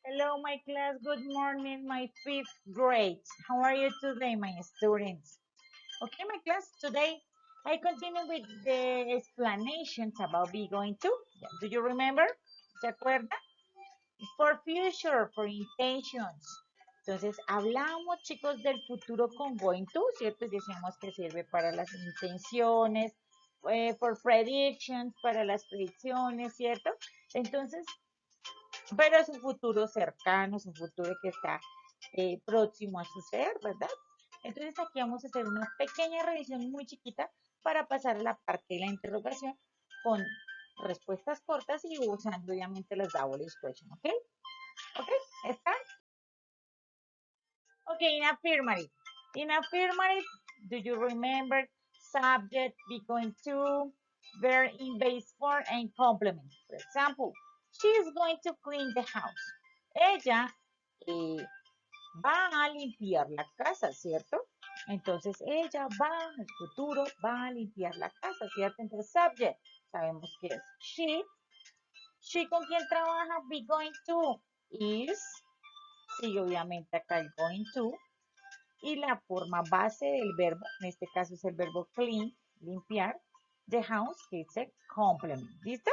Hello, my class. Good morning, my fifth grade. How are you today, my students? Okay, my class, today I continue with the explanations about be going to. Do you remember? ¿Se acuerda? For future, for intentions. Entonces, hablamos, chicos, del futuro con going to, ¿cierto? Y decíamos que sirve para las intenciones, for predictions, para las predicciones, ¿cierto? Entonces, pero es un futuro cercano, es un futuro que está próximo a suceder, ¿verdad? Entonces aquí vamos a hacer una pequeña revisión muy chiquita para pasar a la parte de la interrogación con respuestas cortas y usando obviamente las double expression, ¿ok? ¿Ok? ¿Está? Ok, in affirmative. In affirmative, do you remember subject, be going to, verb in base form, and complement? For example, she is going to clean the house. Ella eh, va a limpiar la casa, ¿cierto? Entonces ella va, en el futuro, va a limpiar la casa, ¿cierto? Entonces subject, sabemos que es she. She con quien trabaja, be going to, is, sigue obviamente acá el going to, y la forma base del verbo, en este caso es el verbo clean, limpiar, the house, que es el complement, ¿listo?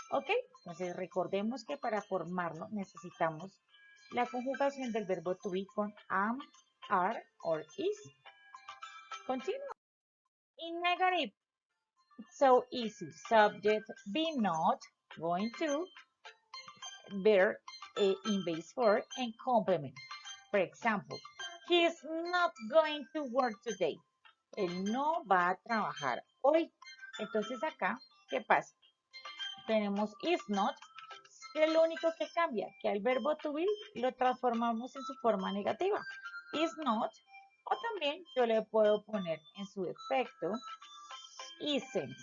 ¿Ok? Entonces recordemos que para formarlo necesitamos la conjugación del verbo to be con am, are or is. Continue. In negative, it's so easy. Subject, be not, going to, verb in base form, and complement. For example, he is not going to work today. Él no va a trabajar hoy. Entonces acá, ¿qué pasa? Tenemos is not, que es lo único que cambia, que al verbo to be lo transformamos en su forma negativa. Is not, o también yo le puedo poner en su efecto isn't,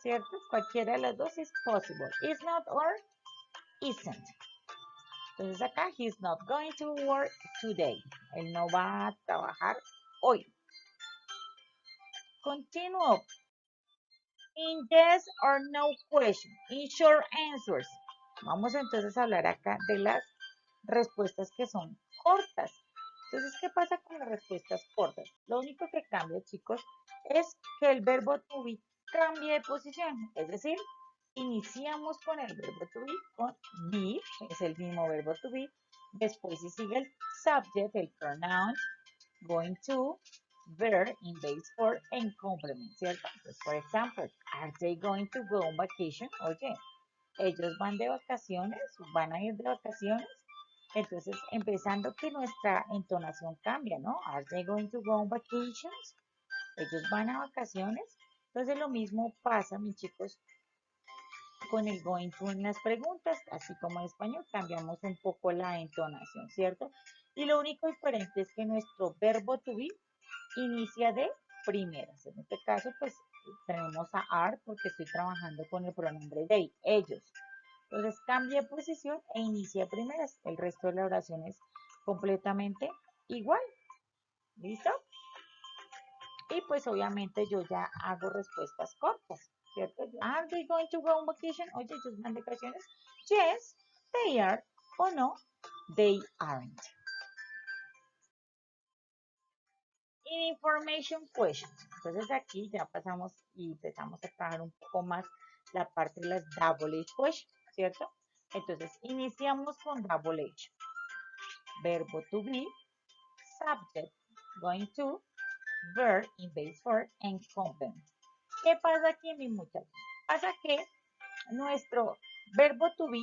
¿cierto? Cualquiera de las dos es possible. Is not or isn't. Entonces acá, he's not going to work today. Él no va a trabajar hoy. Continúo. In yes or no question. In short answers. Vamos entonces a hablar acá de las respuestas que son cortas. Entonces, ¿qué pasa con las respuestas cortas? Lo único que cambia, chicos, es que el verbo to be cambie de posición. Es decir, iniciamos con el verbo to be, con be, es el mismo verbo to be. Después si sigue el subject, el pronoun, going to, verb in base form, and complement, ¿cierto? Entonces, por ejemplo, are they going to go on vacation? Oye, ellos van de vacaciones, van a ir de vacaciones. Entonces, empezando que nuestra entonación cambia, ¿no? Are they going to go on vacations? Ellos van a vacaciones. Entonces, lo mismo pasa, mis chicos, con el going to en las preguntas, así como en español, cambiamos un poco la entonación, ¿cierto? Y lo único diferente es que nuestro verbo to be inicia de primeras. En este caso, pues tenemos a are porque estoy trabajando con el pronombre they, ellos. Entonces cambia de posición e inicia primeras. El resto de la oración es completamente igual. ¿Listo? Y pues obviamente yo ya hago respuestas cortas, ¿cierto? Are they going to go on vacation? Oye, ellos van de vacaciones. Yes, they are. O no, they aren't. Information questions. Entonces aquí ya pasamos y empezamos a trabajar un poco más la parte de las double H questions, ¿cierto? Entonces iniciamos con double H. Verbo to be, subject, going to, verb in base form, and complement. ¿Qué pasa aquí, mis muchachos? Pasa que nuestro verbo to be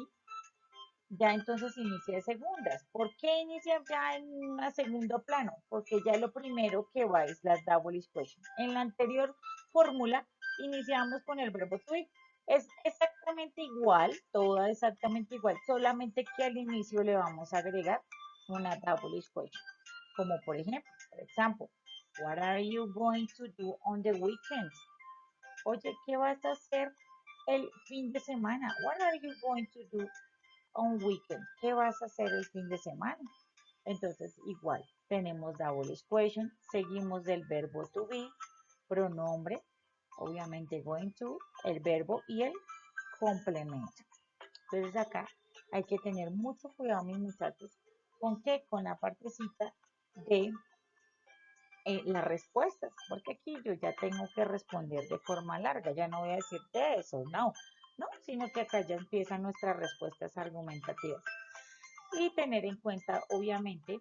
ya entonces inicia de segundas. ¿Por qué inicia ya en un segundo plano? Porque ya lo primero que va es las double question. En la anterior fórmula iniciamos con el verbo to be. Es exactamente igual, toda exactamente igual, solamente que al inicio le vamos a agregar una double question. Como por ejemplo, what are you going to do on the weekend? Oye, ¿qué vas a hacer el fin de semana? What are you going to do on weekend? ¿Qué vas a hacer el fin de semana? Entonces, igual, tenemos double question, seguimos del verbo to be, pronombre, obviamente going to, el verbo y el complemento. Entonces acá Hay que tener mucho cuidado, mis muchachos, ¿con qué? Con la partecita de las respuestas, porque aquí yo ya tengo que responder de forma larga, ya no voy a decirte eso, no, sino que acá ya empiezan nuestras respuestas argumentativas. Y tener en cuenta, obviamente,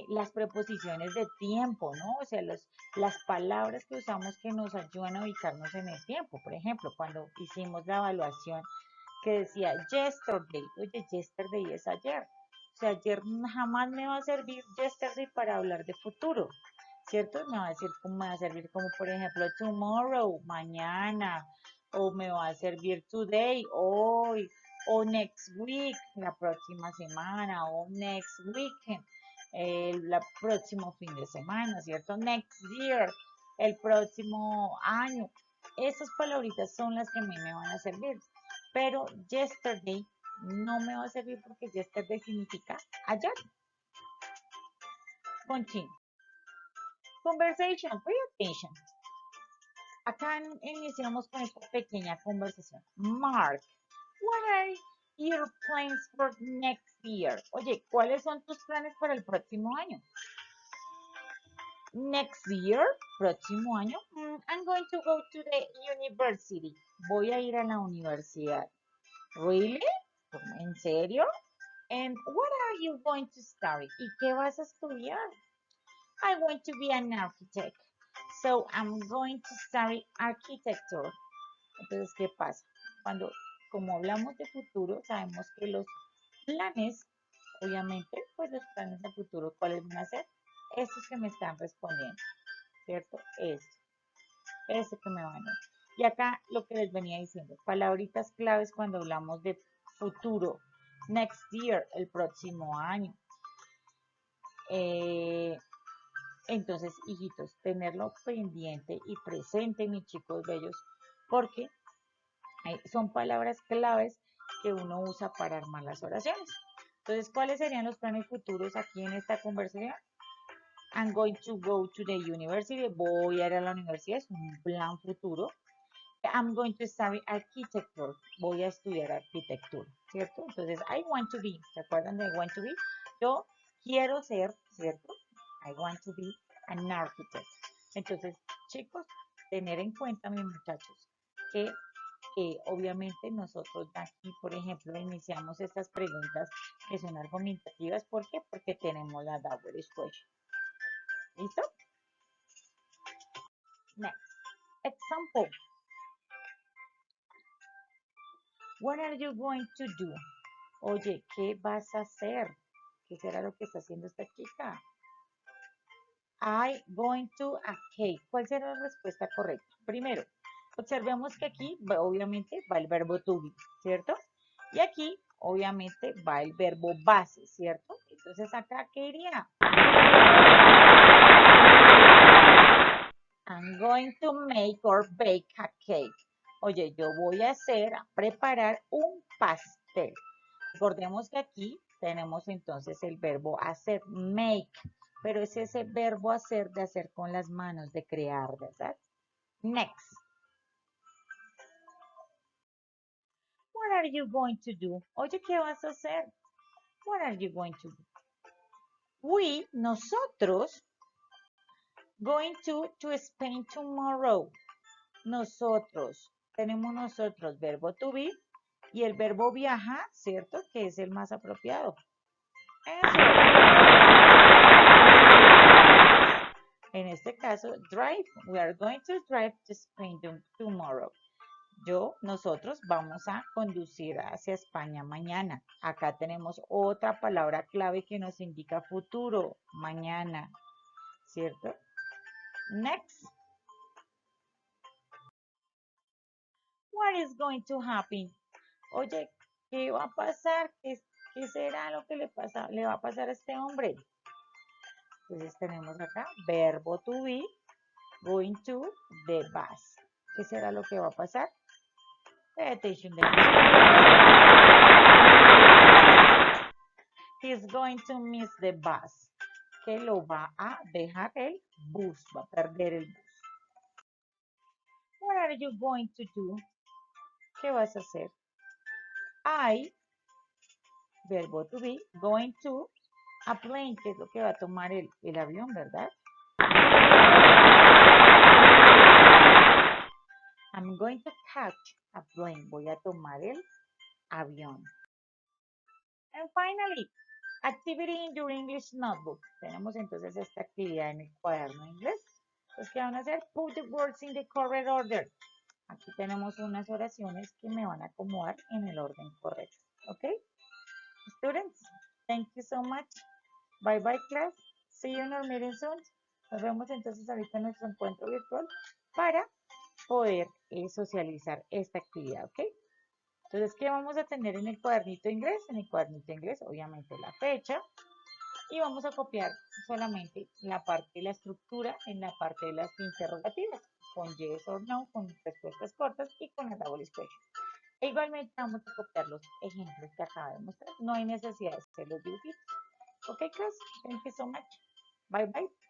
las preposiciones de tiempo, ¿no? O sea, las palabras que usamos que nos ayudan a ubicarnos en el tiempo. Por ejemplo, cuando hicimos la evaluación que decía yesterday, oye, yesterday es ayer. O sea, ayer jamás me va a servir yesterday para hablar de futuro, ¿cierto? Me va a servir como por ejemplo tomorrow, mañana, o me va a servir today, hoy, o next week, la próxima semana, o next weekend, el próximo fin de semana, ¿cierto? Next year, el próximo año. Esas palabritas son las que a mí me van a servir. Pero yesterday no me va a servir porque yesterday significa ayer. Continue. Conversation, pay attention. Acá iniciamos con esta pequeña conversación. Mark, what are your plans for next year? Oye, ¿cuáles son tus planes para el próximo año? Next year, próximo año, I'm going to go to the university. Voy a ir a la universidad. Really? ¿En serio? And what are you going to study? ¿Y qué vas a estudiar? I want to be an architect. So I'm going to study architecture. Entonces, ¿qué pasa? Como hablamos de futuro, sabemos que los planes, obviamente, pues los planes de futuro, ¿cuáles van a ser? Estos que me están respondiendo, ¿cierto? Este que me van a dar. Y acá lo que les venía diciendo, palabritas claves cuando hablamos de futuro. Next year, el próximo año. Entonces, hijitos, tenerlo pendiente y presente, mis chicos bellos, porque son palabras claves que uno usa para armar las oraciones. Entonces, ¿cuáles serían los planes futuros aquí en esta conversación? I'm going to go to the university. Voy a ir a la universidad, es un plan futuro. I'm going to study architecture. Voy a estudiar arquitectura, ¿cierto? Entonces, I want to be. ¿Se acuerdan de I want to be? Yo quiero ser, ¿cierto? I want to be an architect. Entonces, chicos, tener en cuenta, mis muchachos, que obviamente nosotros aquí, por ejemplo, iniciamos estas preguntas que son argumentativas. ¿Por qué? Porque tenemos la double question. ¿Listo? Next. Example. What are you going to do? Oye, ¿qué vas a hacer? ¿Qué será lo que está haciendo esta chica? I going to a cake. ¿Cuál será la respuesta correcta? Primero, observemos que aquí obviamente va el verbo to be, ¿cierto? Y aquí obviamente va el verbo base, ¿cierto? Entonces acá, ¿qué iría? I'm going to make or bake a cake. Oye, yo voy a preparar un pastel. Recordemos que aquí tenemos entonces el verbo hacer, make, pero es ese verbo hacer de hacer con las manos, de crear, ¿verdad? Next. What are you going to do? Oye, ¿qué vas a hacer? What are you going to do? Nosotros, going to Spain tomorrow. Nosotros, tenemos nosotros verbo to be y el verbo viajar, ¿cierto? Que es el más apropiado. Eso. En este caso, drive. We are going to drive to Spain tomorrow. Nosotros vamos a conducir hacia España mañana. Acá tenemos otra palabra clave que nos indica futuro, mañana, ¿cierto? Next. What is going to happen? Oye, ¿qué va a pasar? ¿Qué será lo que le va a pasar a este hombre? Entonces tenemos acá verbo to be, going to the bus. ¿Qué será lo que va a pasar? Pay attention. He's going to miss the bus. Que lo va a dejar el bus, va a perder el bus. What are you going to do? ¿Qué vas a hacer? I verbo to be, going to, a plane, que es lo que va a tomar el avión, ¿verdad? I'm going to catch a plane. Voy a tomar el avión. And finally, activity in your English notebook. Tenemos entonces esta actividad en el cuaderno de inglés. Entonces, ¿qué van a hacer? Put the words in the correct order. Aquí tenemos unas oraciones que me van a acomodar en el orden correcto. ¿Ok? Students, thank you so much. Bye bye class. See you in our meeting soon. Nos vemos entonces ahorita en nuestro encuentro virtual para poder socializar esta actividad, ¿ok? Entonces, ¿qué vamos a tener en el cuadernito de inglés? En el cuadernito de inglés, obviamente, la fecha. Y vamos a copiar solamente la parte de la estructura en la parte de las interrogativas, con yes or no, con respuestas cortas y con el double question. E igualmente vamos a copiar los ejemplos que acabo de mostrar. No hay necesidad de hacer los dibujitos. Ok, class. Thank you so much. Bye, bye.